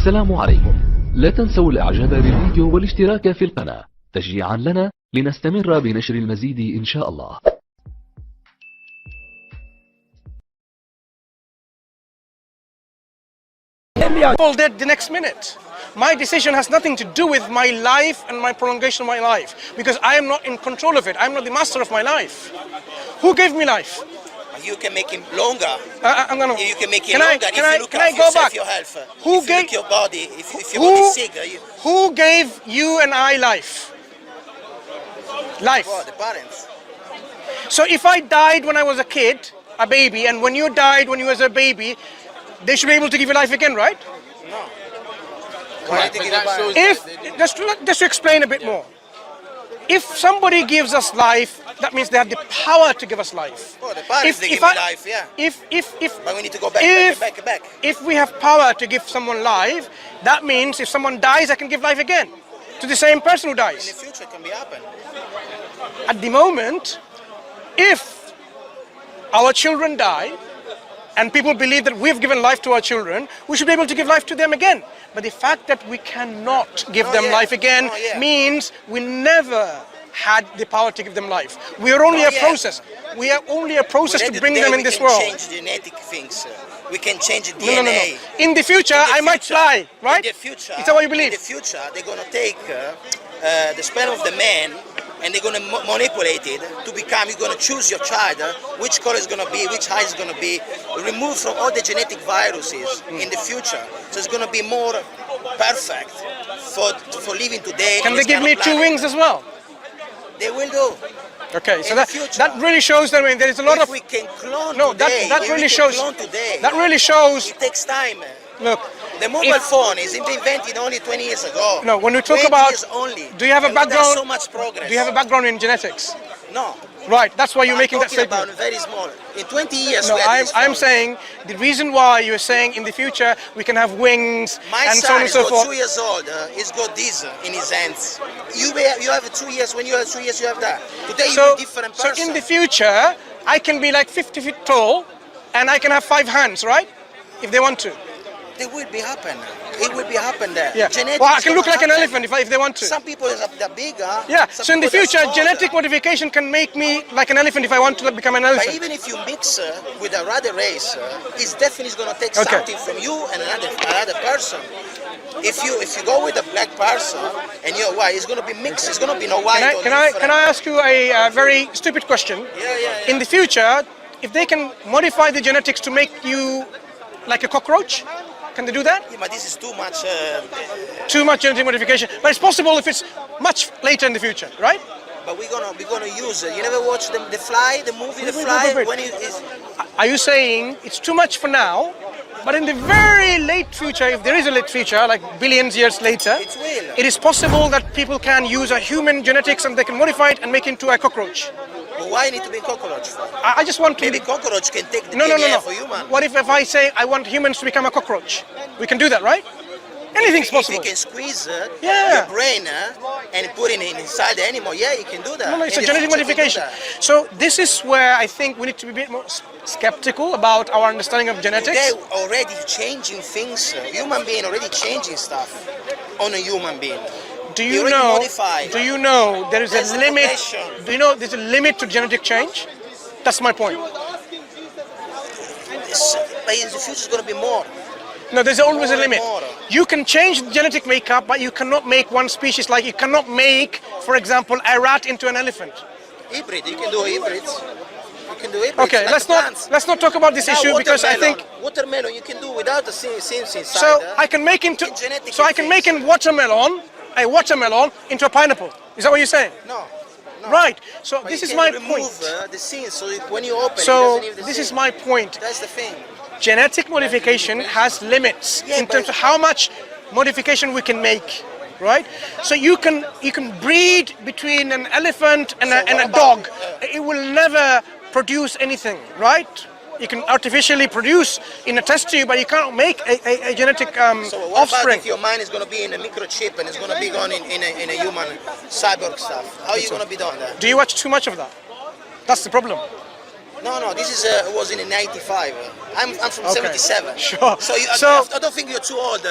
السلام عليكم. لا تنسوا الإعجاب بالفيديو والاشتراك في القناة تشجيعا لنا لنستمر بنشر المزيد إن شاء الله. All dead the next minute. My decision has nothing to do with my life and my prolongation of my life, because I am not in control of it. I'm not the master of my life. Who gave me life? You can make him longer. You can make him longer if you look after yourself, your health. Who if gave you look your body, if you want to sick. Who gave you and I life? Life. Oh, the parents. So if I died when I was a kid, a baby, and when you died when you was a baby, they should be able to give you life again, right? No. If just to explain a bit more, if somebody gives us life, that means they have the power to give us life. Oh, the parents they give me life, yeah. But we need to go back. If we have power to give someone life, that means if someone dies, I can give life again to the same person who dies. In the future, it can be happen. At the moment, if our children die, and people believe that we've given life to our children, we should be able to give life to them again. But the fact that we cannot give them life again means we never had the power to give them life. We are only a process. We are only a process to bring them in this world. We can change genetic things. We can change the DNA. No. In the future, I might fly, right? In the future, is that what you believe? In the future, they're going to take the sperm of the man and they're going to manipulate it to become, you're going to choose your child, which color is going to be, which height is going to be, removed from all the genetic viruses in the future. So it's going to be more perfect for living today. Can they give me two wings as well? They will do. Okay, so that really shows that there is a lot if of. We can clone no, today, that really shows. Today, that really shows. It takes time. Look, the mobile phone is invented only 20 years ago. No, when we talk about. Only. Do you have a background? So much progress. Do you have a background in genetics? No. Right, that's why you're making that statement. About very small. In 20 years. No, I'm saying the reason why you're saying in the future we can have wings and so on and so forth. My son is 2 years old. He's got this in his hands. You have 2 years. When you have 2 years, you have that. Today you're a different person. So in the future, I can be like 50 feet tall, and I can have 5 hands, right? If they want to. They will be happen. It will be happen there. Yeah. Well, I can look like an elephant if they want to. Some people are bigger. Yeah. So in the future, genetic modification can make me like an elephant if I want to become an elephant. But even if you mix with a other race, it's definitely going to take something from you and another person. If you go with a black person and you're white, it's going to be mixed. It's going to be no white. Can I ask you a very stupid question? Yeah. In the future, if they can modify the genetics to make you like a cockroach, can they do that? Yeah, but this is too much. Too much genetic modification. But it's possible if it's much later in the future, right? But we're gonna use it. You never watch the Fly, the movie, The Fly? Wait. When it is. Are you saying it's too much for now? But in the very late future, if there is a late future, like billions years later, it is possible that people can use a human genetics and they can modify it and make it into a cockroach. But why need to be cockroach for? I just want to. Maybe cockroach can take the DNA for human. What if I say I want humans to become a cockroach? We can do that, right? Anything's possible. If you can squeeze your brain and put it inside the animal, you can do that. No, it's a genetic modification. So this is where I think we need to be a bit more skeptical about our understanding of genetics. They're already changing things. Human being already changing stuff on a human being. Do you know there is a limit? Do you know there's a limit to genetic change? That's my point. But in the future, it's going to be more. No, there's always a limit. You can change the genetic makeup, but you cannot make one species. Like you cannot make, for example, a rat into an elephant. Hybrid. You can do hybrids. Okay, let's not talk about this issue because I think watermelon you can do without the seeds inside. So I can make a watermelon into a pineapple. Is that what you're saying? No. Right. So but this is my point. The seeds, so when you open. So this is my point. That's the thing. Genetic modification has limits in terms of how much modification we can make, right? So you can breed between an elephant and a dog. It will never produce anything, right? You can artificially produce in a test tube, but you can't make a genetic offspring. If your mind is going to be in a microchip and it's going to be gone in a human cyborg stuff, how are you going to be doing that? Do you watch too much of that? That's the problem. No, this is was in '95. I'm from '77. Sure. So I don't think you're too old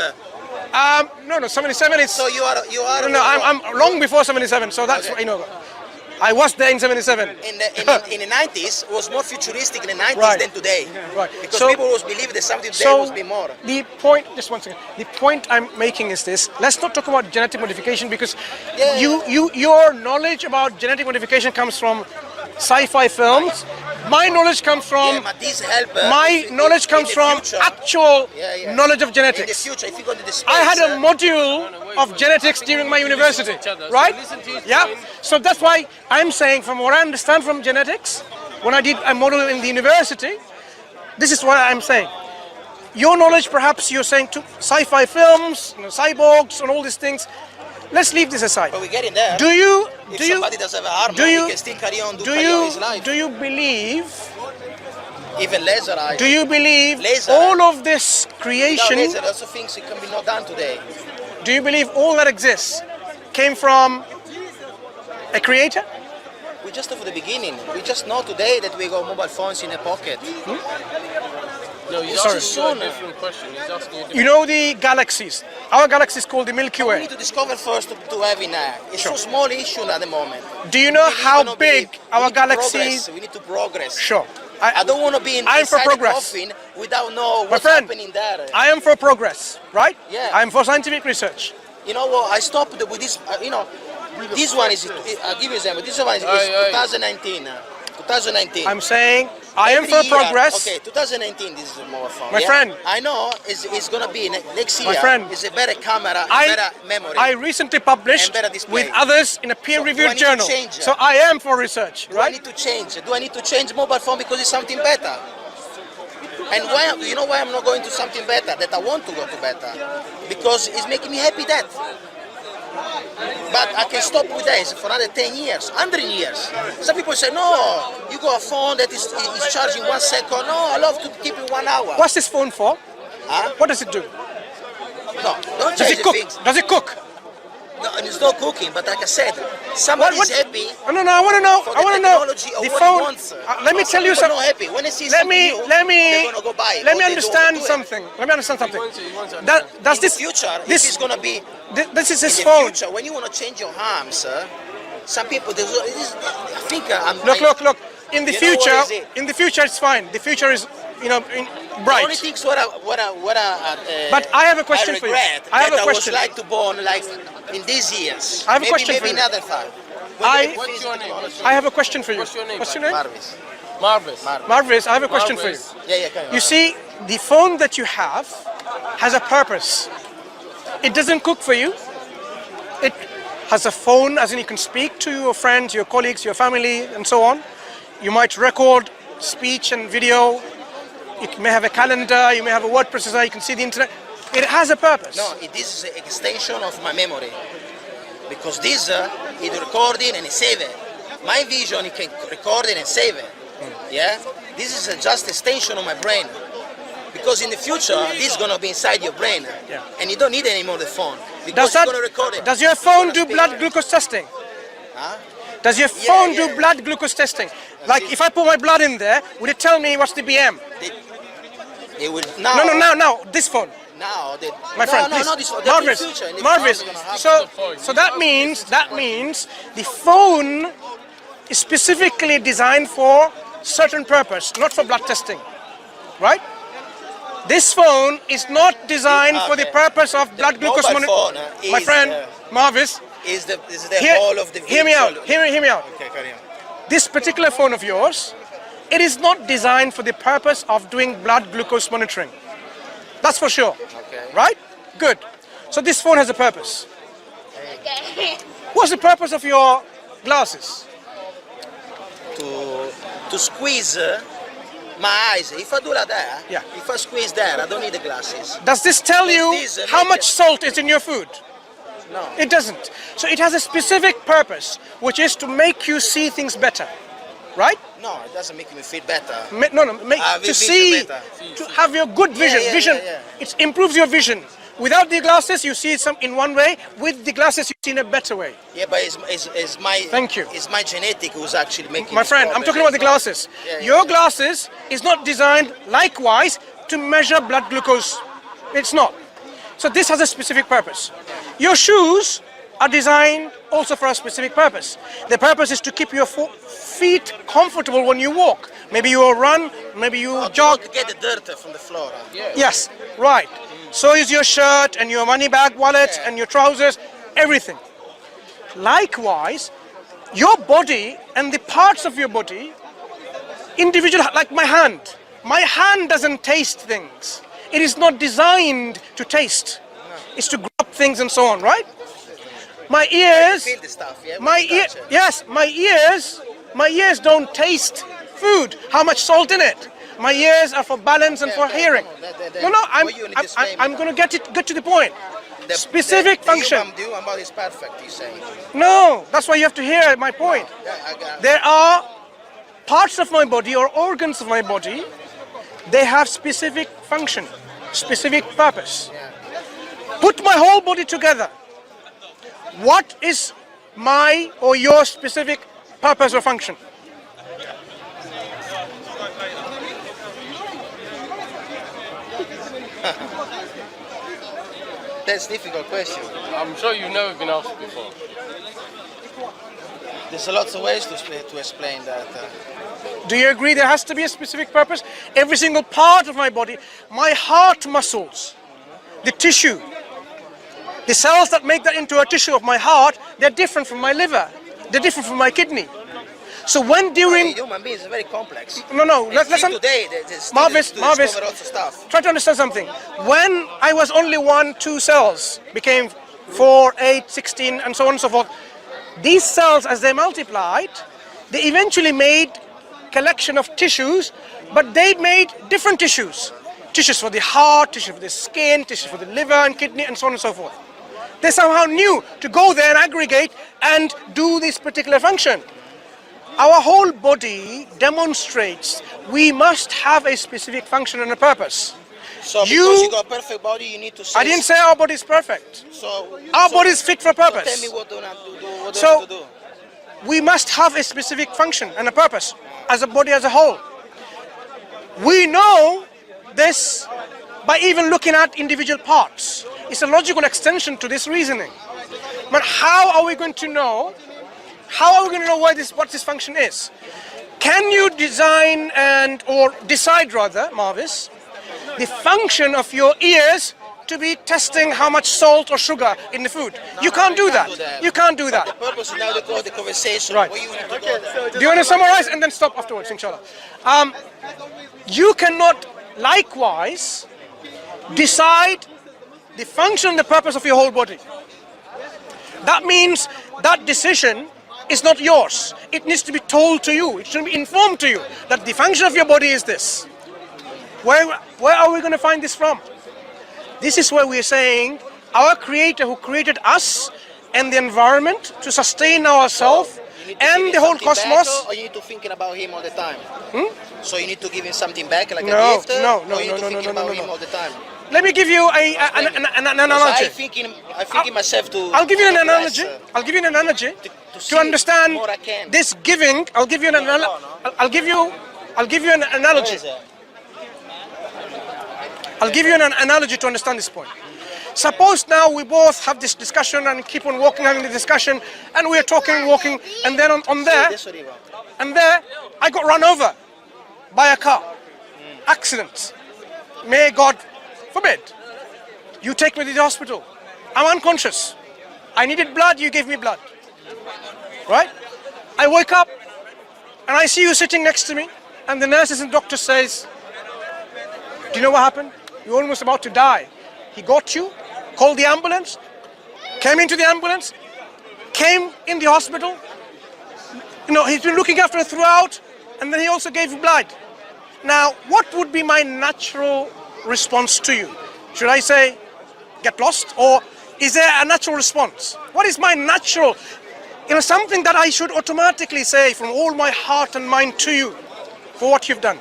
No, 77 is... So you are. No, I'm long before 77, so that's Okay. I was there in 77. In the 90s, it was more futuristic in the 90s Right. than today. Right. Because So- people was believing that something today So was be more. the point, just one second. The point I'm making is this: let's not talk about genetic modification because your knowledge about genetic modification comes from sci-fi films. My knowledge comes from But these help. my knowledge comes the from future. actual knowledge of In the genetics. future, if you go to the space, I had a module of genetics during my university, right? Yeah. So that's why I'm saying, from what I understand from genetics, when I did a module in the university, this is what I'm saying. Your knowledge, perhaps you're saying to sci-fi films, cyborgs, and all these things. Let's leave this aside. but we're getting there. Do you? If Do you? somebody does have an armor, do you- he can still carry on Do carry on his life. you? Do you believe? Even laser eyes. Do you believe Laser. all of this No, creation? laser also things it can be not done today. Do you believe all that exists came from a creator? We just for the beginning. We just know today that we got mobile phones in a pocket. No, he's Sorry. asking you a different question. He's asking you a different You know the galaxies. Our galaxy is called the Milky We Way. need to discover first to have in It's so small issue at the moment. Do you know We how wanna big be- our we need to galaxy progress. is? We need to progress. Sure. I don't want to be I'm for inside the progress. coffin without know My what's friend, happening there. I am for progress, right? Yeah. I am for scientific research. You know what? I stopped with this. This one is. I'll give you an example. This one is Aye. 2019. 2019. I'm saying I am Every for year- progress. Okay, 2019. This is more fun. My friend. I know it's gonna be next year. My friend. It's a better camera, I, better memory. I recently published And better display. with others in a So, do I peer-reviewed need to journal. change? So I am for research, Do I right? need to change? Do I need to change mobile phone because it's something better? And why? You know why I'm not going to something better? That I want to go to better because it's making me happy. That. But I can stop with this for another 10 years, 100 years. Some people say, no, you got a phone that is charging 1 second. No, I love to keep it 1 hour. What's this phone for? Huh? What does it do? No, don't Does change it the cook? things. Does it cook? No, and it's not cooking, but like I said, somebody is happy. No, I want to know. For I the want to know technology of the what phone. he wants. Let me tell you Some something. people not happy. When they see Let something me new, let me they're gonna go buy it. let or me they don't understand do it. something. Let me understand something. He wants to Does In this the future, if this it's gonna be this is his in the phone? future, when you want to change your arms, some people, I think Look. In the You know what future, is it? in the future, it's fine. The future is, The bright. only things what But I have a question for you. regret I have that a question. I was like to born like in these years. I have a question for maybe you. another time. What's your name? I have a question for you. What's your name? What's your name? Marvis. Marvis. Marvis, I have a question for you. Marvis. Yeah, carry on. You see, the phone that you have has a purpose. It doesn't cook for you. It has a phone, as in you can speak to your friends, your colleagues, your family, and so on. You might record speech and video. You may have a calendar, you may have a word processor, you can see the internet. It has a purpose. No, this is an extension of my memory. Because this is recording and save it. My vision, it can record it and save it. Yeah? This is just extension of my brain. Because in the future, this is going to be inside your brain. Yeah. And you don't need anymore the phone. Because Does it's going to record it. does your It's phone gonna do speak. blood glucose testing? Huh? Does your phone yeah. do blood glucose testing? Like if I put my blood in there, would it tell me what's the BM? They will now. No, this phone. Now, My friend, please. no, this one. Marvis, In the future, in the Marvis. future, it's gonna happen. So that means the phone is specifically designed for certain purpose, not for blood testing, right? This phone is not designed for the Okay. purpose of blood glucose mobile phone, monitoring. My is, friend, Marvis, Is the hear, whole of the hear me out. virtual- Hear me out. Okay, carry on. This particular phone of yours, it is not designed for the purpose of doing blood glucose monitoring. That's for sure. Okay. Right? Good. So this phone has a purpose. What's the purpose of your glasses? To squeeze my eyes. If I do like that, Yeah. if I squeeze that, I don't need the glasses. Does this tell you This, how make much it- salt is in your food? No. It doesn't. So it has a specific purpose, which is to make you see things better. Right? No, it doesn't make me feel better. To vision see, better. to have your good vision. yeah, vision. yeah. It improves your vision. Without the glasses, you see it in one way. With the glasses, you see in a better way. Yeah, but it's my. Thank you. It's my genetic who's actually making. My this friend, I'm problem. talking about the glasses. Yeah, Your yeah. glasses is not designed likewise to measure blood glucose. It's not. So this has a specific purpose. Your shoes are designed also for a specific purpose. The purpose is to keep your feet comfortable when you walk. Maybe you run, maybe you jog. To get the dirt from the floor. Yes, right. So is your shirt and your money bag, wallet and your trousers, everything. Likewise, your body and the parts of your body, individual, like my hand. My hand doesn't taste things. It is not designed to taste. It's to grab things and so on, right? My ears, Feel the stuff, yeah? My ears don't taste food. How much salt in it? My ears are for balance and for hearing. I'm going to get to the point. Specific function. The human body is perfect, you say. No, that's why you have to hear my point. There are parts of my body or organs of my body, they have specific function, specific purpose. Put my whole body together. What is my or your specific purpose or function? That's a difficult question. I'm sure you've never been asked before. There's lots of ways to explain that. Do you agree there has to be a specific purpose? Every single part of my body, my heart muscles, the tissue, the cells that make that into a tissue of my heart, they're different from my liver. They're different from my kidney. So when during... Human beings is very complex. No, listen. Today, Marvis, stuff. try to understand something. When I was only 2 cells, became 4, 8, 16, and so on and so forth. These cells, as they multiplied, they eventually made collection of tissues, but they made different tissues. Tissues for the heart, tissue for the skin, tissue for the liver and kidney, and so on and so forth. They somehow knew to go there and aggregate and do this particular function. Our whole body demonstrates we must have a specific function and a purpose. So because you got a perfect body, you need to say... I didn't say our body is perfect. Our body is fit for purpose. Tell me what do have to do. We must have a specific function and a purpose as a body as a whole. We know this by even looking at individual parts. It's a logical extension to this reasoning. But how are we going to know? How are we going to know what this function is? Can you design or decide rather, Marvis, the function of your ears to be testing how much salt or sugar in the food? You can't do that. You can't do that. The purpose is now to go the conversation. Right. Do you want to summarize and then stop afterwards, inshallah? You cannot likewise decide the function and the purpose of your whole body. That means that decision is not yours. It needs to be told to you. It should be informed to you that the function of your body is this. Where are we going to find this from? This is where we are saying our Creator who created us and the environment to sustain ourselves and the whole cosmos. Or you need to think about Him all the time? So you need to give Him something back, like no, a gift? No. Or you need to think about Him all the time? Let me give you an analogy. I think myself to... I'll give you an analogy. I'll give you an analogy to understand this giving. I'll give you an analogy. I'll give you an analogy. I'll give you an analogy to understand this point. Suppose now we both have this discussion and keep on walking, having the discussion, and we are talking and walking, and then on there, I got run over by a car. Accident. May God forbid. You take me to the hospital. I'm unconscious. I needed blood, you gave me blood. Right? I wake up and I see you sitting next to me, and the nurses and doctor says, do you know what happened? You're almost about to die. He got you, called the ambulance, came into the ambulance, came in the hospital. You know, he's been looking after her throughout, and then he also gave you blood. Now, what would be my natural response to you? Should I say, get lost? Or is there a natural response? What is my natural, something that I should automatically say from all my heart and mind to you for what you've done?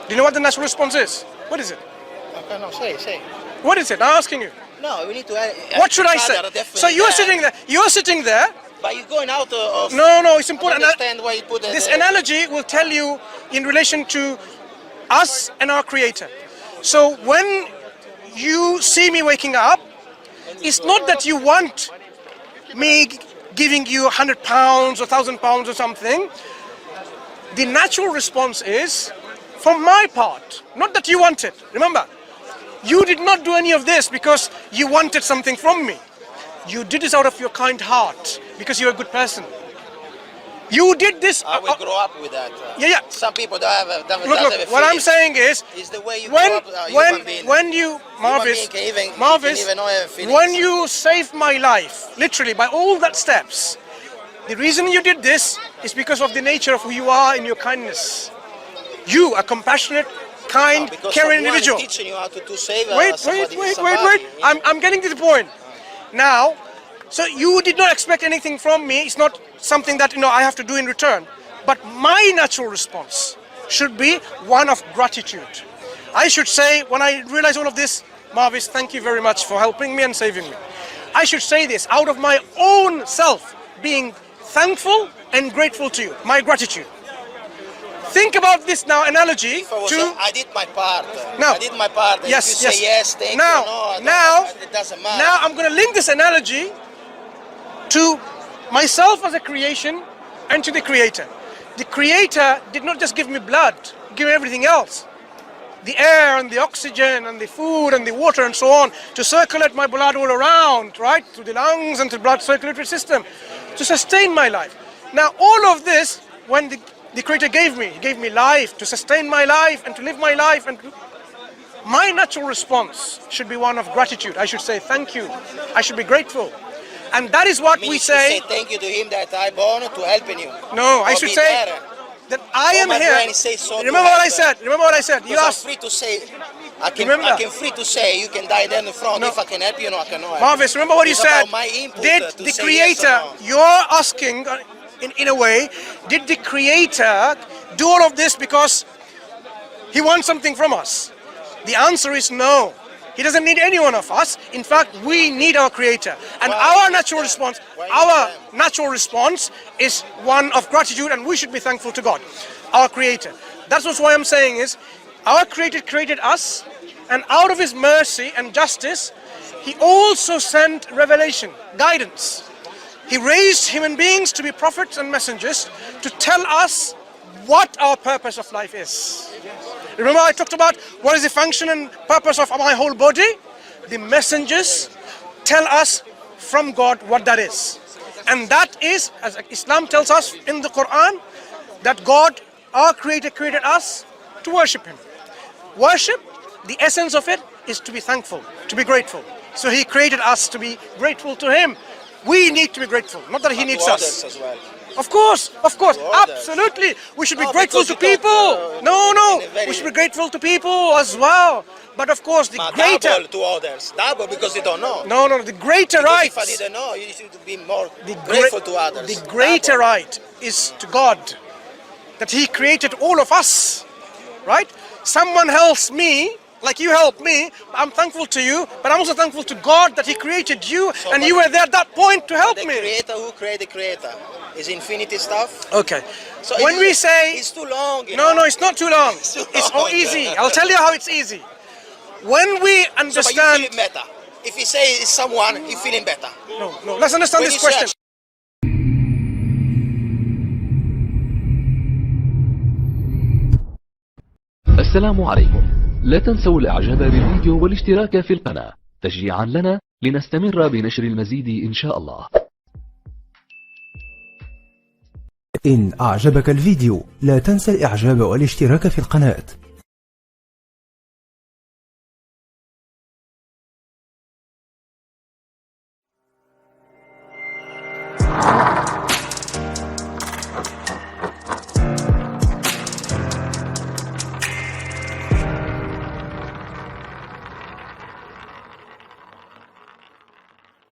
Do you know what the natural response is? What is it? No, say. What is it? I'm asking you. No, we need to... What should I say? So you're sitting there. But you're going out of... No, it's important. Understand why you put this analogy will tell you in relation to us and our Creator. So when you see me waking up, it's not that you want me giving you £100 or £1,000 or something. The natural response is from my part, not that you want it. Remember, you did not do any of this because you wanted something from me. You did this out of your kind heart because you're a good person. You did this. I will grow up with that. Yeah. Some people don't have a Look, what I'm saying is, the way you grow up, when you, Marvis, when you saved my life, literally by all that steps, the reason you did this is because of the nature of who you are in your kindness. You, a compassionate, kind, caring individual. Teaching you how to save wait. I'm getting to the point. Now, so you did not expect anything from me. It's not something that I have to do in return. But my natural response should be one of gratitude. I should say, when I realize all of this, Marvis, thank you very much for helping me and saving me. I should say this out of my own self, being thankful and grateful to you. My gratitude. Think about this now analogy to... I did my part. No. I did my part. Yes, if you say yes, thank you. Now, it doesn't matter. Now I'm going to link this analogy to myself as a creation and to the Creator. The Creator did not just give me blood, give me everything else. The air and the oxygen and the food and the water and so on to circulate my blood all around, right? Through the lungs and to the blood circulatory system to sustain my life. Now all of this, when the Creator gave me, He gave me life to sustain my life and to live my life, and my natural response should be one of gratitude. I should say thank you. I should be grateful. And that is what we say. Thank you to Him that I born to helping you. No, I should say that I am here. Remember what I said. Remember what I said. You asked. I'm free to say. I can free to say. You can die there in the front. No. If I can help you, I cannot. Marvis, remember what you said. Did the Creator? You're asking, in a way, did the Creator do all of this because He wants something from us? The answer is no. He doesn't need any one of us. In fact, we need our Creator. And our natural response is one of gratitude, and we should be thankful to God, our Creator. That's why I'm saying is, our Creator created us, and out of His mercy and justice, He also sent revelation, guidance. He raised human beings to be prophets and messengers to tell us what our purpose of life is. Remember I talked about what is the function and purpose of my whole body? The messengers tell us from God what that is. And that is, as Islam tells us in the Quran, that God, our Creator, created us to worship Him. Worship, the essence of it is to be thankful, to be grateful. So He created us to be grateful to Him. We need to be grateful, not that He needs us. As well. Of course, absolutely. We should be grateful to people. No, we should be grateful to people as well. But of course, the greater... Double to others. Double because you don't know. No, the greater right... If I didn't know, you need to be more grateful to others. The greater right is to God. That He created all of us. Right? Someone helps me, like you helped me, I'm thankful to you, but I'm also thankful to God that He created you, and you were there at that point to help me. The Creator who created the Creator is infinity stuff. Okay. So when we say... It's too long. No, it's not too long. It's all easy. I'll tell you how it's easy. When we understand... So, but you feel better. If you say it's someone, you're feeling better. No. Let's understand this question. السلام عليكم. لا تنسوا الإعجاب بالفيديو والاشتراك في القناة تشجيعا لنا لنستمر بنشر المزيد إن شاء الله. إن أعجبك الفيديو لا تنسى الإعجاب والاشتراك في القناة.